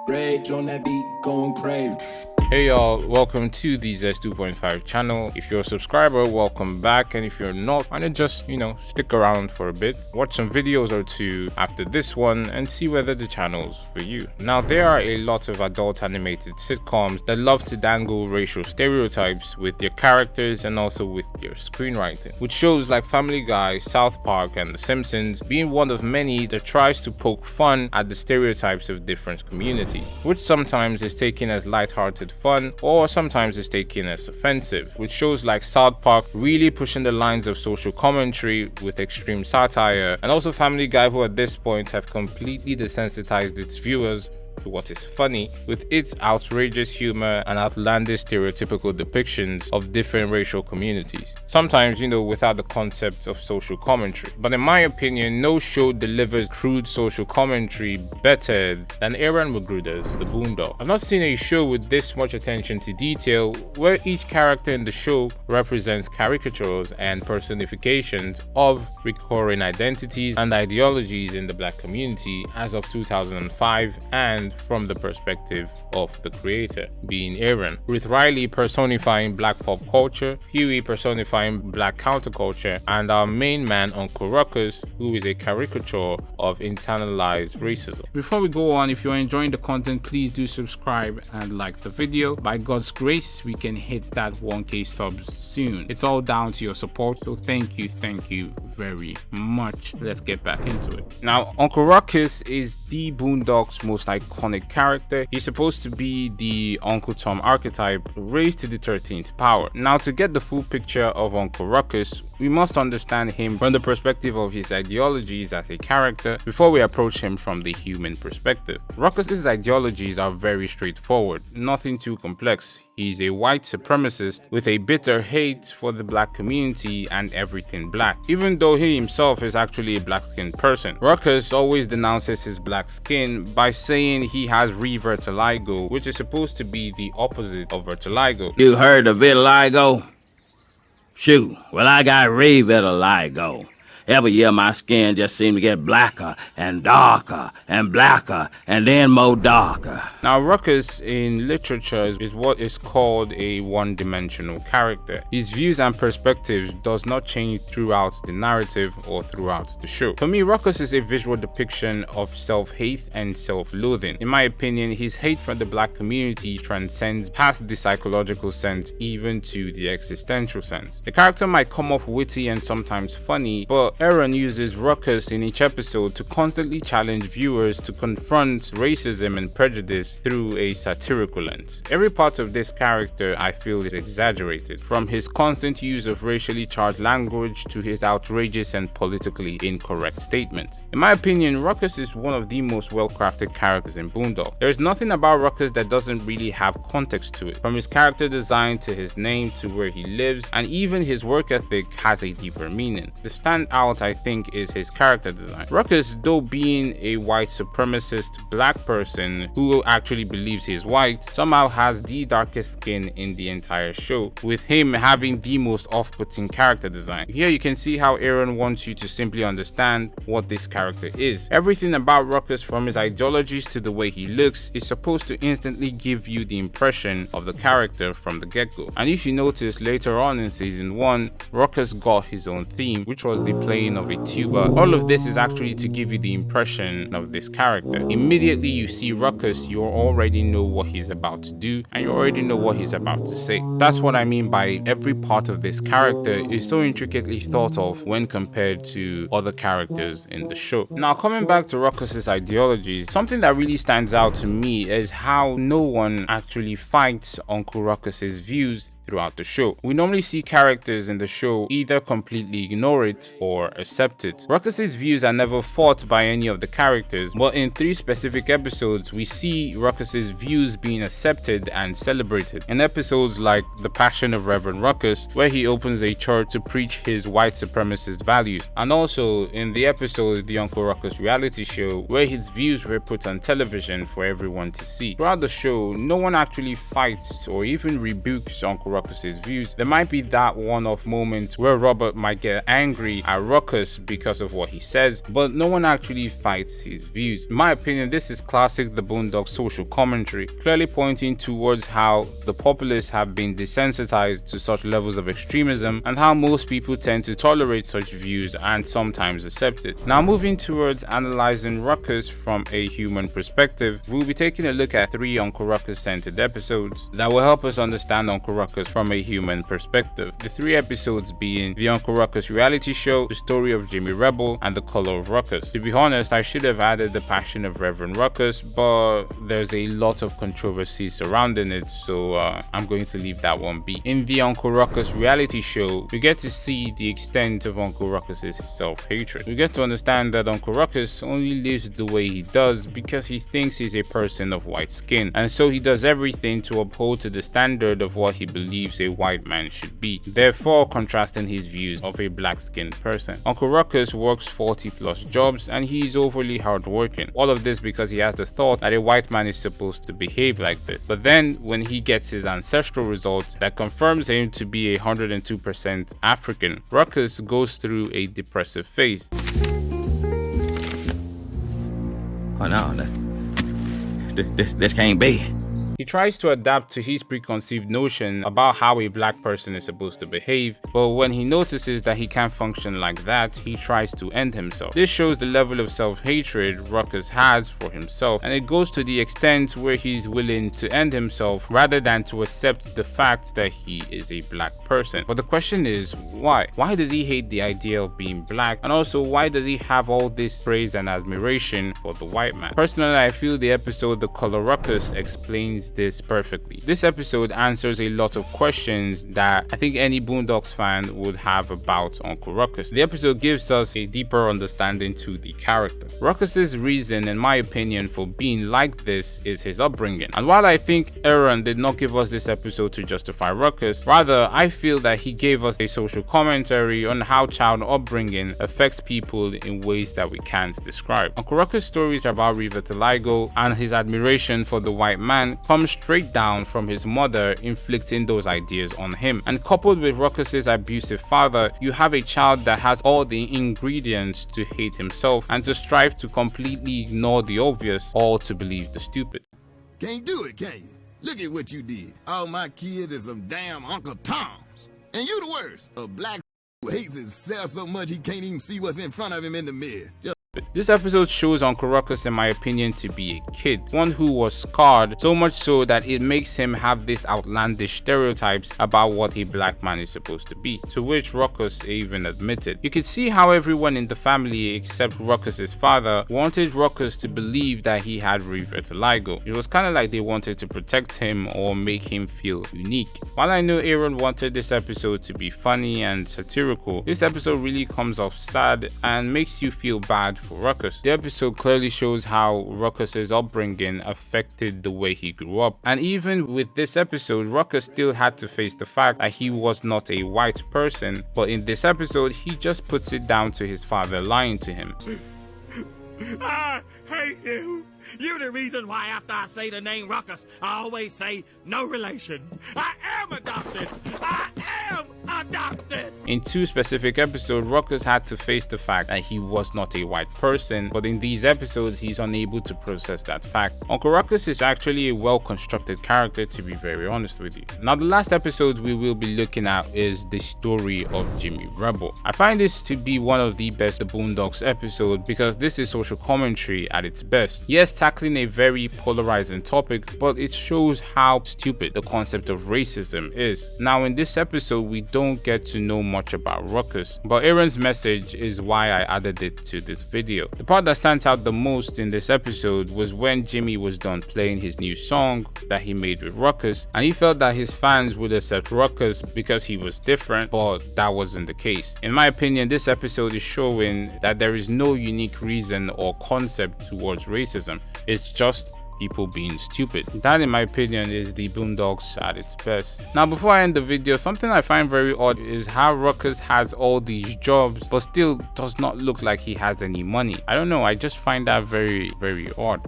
Rage on that beat, going crazy. Hey y'all, welcome to the Zest 2.5 channel. If you're a subscriber, welcome back, and if you're not, why not just, stick around for a bit, watch some videos or two after this one and see whether the channel's for you. Now, there are a lot of adult animated sitcoms that love to dangle racial stereotypes with their characters and also with their screenwriting, with shows like Family Guy, South Park, and The Simpsons being one of many that tries to poke fun at the stereotypes of different communities, which sometimes is taken as lighthearted fun or sometimes is taken as offensive, with shows like South Park really pushing the lines of social commentary with extreme satire, and also Family Guy, who at this point have completely desensitized its viewers to what is funny with its outrageous humor and outlandish stereotypical depictions of different racial communities, sometimes without the concept of social commentary. But in my opinion, no show delivers crude social commentary better than Aaron Mcgruder's The Boondocks. I've not seen a show with this much attention to detail, where each character in the show represents caricatures and personifications of recurring identities and ideologies in the black community as of 2005, and from the perspective of the creator, being Aaron, with Riley personifying black pop culture, Huey personifying black counterculture, and our main man Uncle Ruckus, who is a caricature of internalized racism. Before we go on, if you're enjoying the content, please do subscribe and like the video. By God's grace, we can hit that 1K subs soon. It's all down to your support, so thank you very much. Let's get back into it. Now, Uncle Ruckus is the Boondocks' most iconic character. He's supposed to be the Uncle Tom archetype raised to the 13th power. Now, to get the full picture of Uncle Ruckus, we must understand him from the perspective of his ideologies as a character before we approach him from the human perspective. Ruckus's ideologies are very straightforward, nothing too complex. He's a white supremacist with a bitter hate for the black community and everything black, even though he himself is actually a black-skinned person. Ruckus always denounces his black skin by saying he has re-vertiligo, which is supposed to be the opposite of vertiligo. You heard of vitiligo? Shoot, well, I got re-vitiligo. Every year my skin just seemed to get blacker and darker and blacker and then more darker. Now, Ruckus in literature is what is called a one-dimensional character. His views and perspectives does not change throughout the narrative or throughout the show. For me, Ruckus is a visual depiction of self-hate and self-loathing. In my opinion, his hate for the black community transcends past the psychological sense even to the existential sense. The character might come off witty and sometimes funny, but Aaron uses Ruckus in each episode to constantly challenge viewers to confront racism and prejudice through a satirical lens. Every part of this character, I feel, is exaggerated, from his constant use of racially charged language to his outrageous and politically incorrect statements. In my opinion, Ruckus is one of the most well-crafted characters in Boondocks. There is nothing about Ruckus that doesn't really have context to it, from his character design to his name to where he lives, and even his work ethic has a deeper meaning. The standout, I think, is his character design. Ruckus, though being a white supremacist black person who actually believes he is white, somehow has the darkest skin in the entire show, with him having the most off-putting character design. Here you can see how Aaron wants you to simply understand what this character is. Everything about Ruckus, from his ideologies to the way he looks, is supposed to instantly give you the impression of the character from the get-go. And if you notice, later on in season 1, Ruckus got his own theme, which was the playing of a tuba. All of this is actually to give you the impression of this character. Immediately you see Ruckus, you already know what he's about to do, and you already know what he's about to say. That's what I mean by every part of this character is so intricately thought of when compared to other characters in the show. Now, coming back to Ruckus's ideologies, something that really stands out to me is how no one actually fights Uncle Ruckus's views throughout the show. We normally see characters in the show either completely ignore it or accept it. Ruckus's views are never fought by any of the characters, but in 3 specific episodes, we see Ruckus's views being accepted and celebrated. In episodes like The Passion of Reverend Ruckus, where he opens a church to preach his white supremacist values, and also in the episode The Uncle Ruckus reality show, where his views were put on television for everyone to see. Throughout the show, no one actually fights or even rebukes Uncle Ruckus's views, there might be that one-off moment where Robert might get angry at Ruckus because of what he says, but no one actually fights his views. In my opinion, this is classic the Boondocks social commentary, clearly pointing towards how the populace have been desensitized to such levels of extremism and how most people tend to tolerate such views and sometimes accept it. Now, moving towards analyzing Ruckus from a human perspective, we'll be taking a look at 3 Uncle Ruckus centered episodes that will help us understand Uncle Ruckus from a human perspective. The 3 episodes being the Uncle Ruckus reality show, the story of Jimmy Rebel, and the color of Ruckus. To be honest, I should have added the passion of Reverend Ruckus, but there's a lot of controversy surrounding it, so I'm going to leave that one be. In the Uncle Ruckus reality show, we get to see the extent of Uncle Ruckus's self-hatred. We get to understand that Uncle Ruckus only lives the way he does because he thinks he's a person of white skin, and so he does everything to uphold to the standard of what he believes a white man should be, therefore contrasting his views of a black-skinned person. Uncle Ruckus works 40+ jobs and he's overly hardworking. All of this because he has the thought that a white man is supposed to behave like this. But then when he gets his ancestral results that confirms him to be 102% African, Ruckus goes through a depressive phase. Oh no, this can't be. He tries to adapt to his preconceived notion about how a black person is supposed to behave, but when he notices that he can't function like that, he tries to end himself. This shows the level of self-hatred Ruckus has for himself, and it goes to the extent where he's willing to end himself rather than to accept the fact that he is a black person. But the question is, why? Why does he hate the idea of being black, and also why does he have all this praise and admiration for the white man? Personally, I feel the episode The Color Ruckus explains this perfectly. This episode answers a lot of questions that I think any Boondocks fan would have about Uncle Ruckus. The episode gives us a deeper understanding to the character. Ruckus's reason, in my opinion, for being like this is his upbringing. And while I think Aaron did not give us this episode to justify Ruckus, rather I feel that he gave us a social commentary on how child upbringing affects people in ways that we can't describe. Uncle Ruckus' stories about Vitiligo and his admiration for the white man comes straight down from his mother inflicting those ideas on him. And coupled with Ruckus's abusive father, you have a child that has all the ingredients to hate himself and to strive to completely ignore the obvious or to believe the stupid. Can't do it, can you? Look at what you did. All my kids is some damn Uncle Toms. And you the worst. A black who hates himself so much he can't even see what's in front of him in the mirror. This episode shows Uncle Ruckus, in my opinion, to be a kid, one who was scarred, so much so that it makes him have these outlandish stereotypes about what a black man is supposed to be, to which Ruckus even admitted. You could see how everyone in the family except Ruckus's father wanted Ruckus to believe that he had vitiligo. It was kind of like they wanted to protect him or make him feel unique. While I know Aaron wanted this episode to be funny and satirical, this episode really comes off sad and makes you feel bad for Ruckus. The episode clearly shows how Ruckus's upbringing affected the way he grew up, and even with this episode, Ruckus still had to face the fact that he was not a white person, but in this episode he just puts it down to his father lying to him. I hate you. You're the reason why after I say the name Ruckus, I always say no relation. I am adopted. I am adopted. In 2 specific episodes, Ruckus had to face the fact that he was not a white person, but in these episodes, he's unable to process that fact. Uncle Ruckus is actually a well-constructed character, to be very honest with you. Now, the last episode we will be looking at is the story of Jimmy Rebel. I find this to be one of the best The Boondocks episodes because this is social commentary at its best. Yes, tackling a very polarizing topic, but it shows how stupid the concept of racism is. Now, in this episode, we don't get to know much about Ruckus, but Aaron's message is why I added it to this video. The part that stands out the most in this episode was when Jimmy was done playing his new song that he made with Ruckus, and he felt that his fans would accept Ruckus because he was different, but that wasn't the case. In my opinion, this episode is showing that there is no unique reason or concept towards racism. It's just people being stupid. That, in my opinion, is the Boondocks at its best. Now, before I end the video, something I find very odd is how Ruckus has all these jobs but still does not look like he has any money. I don't know, I just find that very, very odd.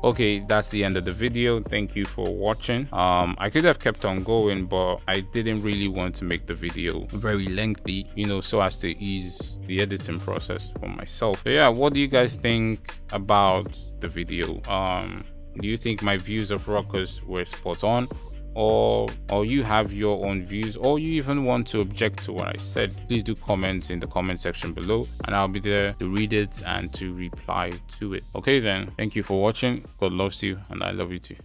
Okay, that's the end of the video. Thank you for watching. I could have kept on going, but I didn't really want to make the video very lengthy, you know, so as to ease the editing process for myself. So yeah, what do you guys think about the video? Do you think my views of Ruckus were spot on, or you have your own views, or you even want to object to what I said? Please do comment in the comment section below, and I'll be there to read it and to reply to it. Okay then, thank you for watching. God loves you, and I love you too.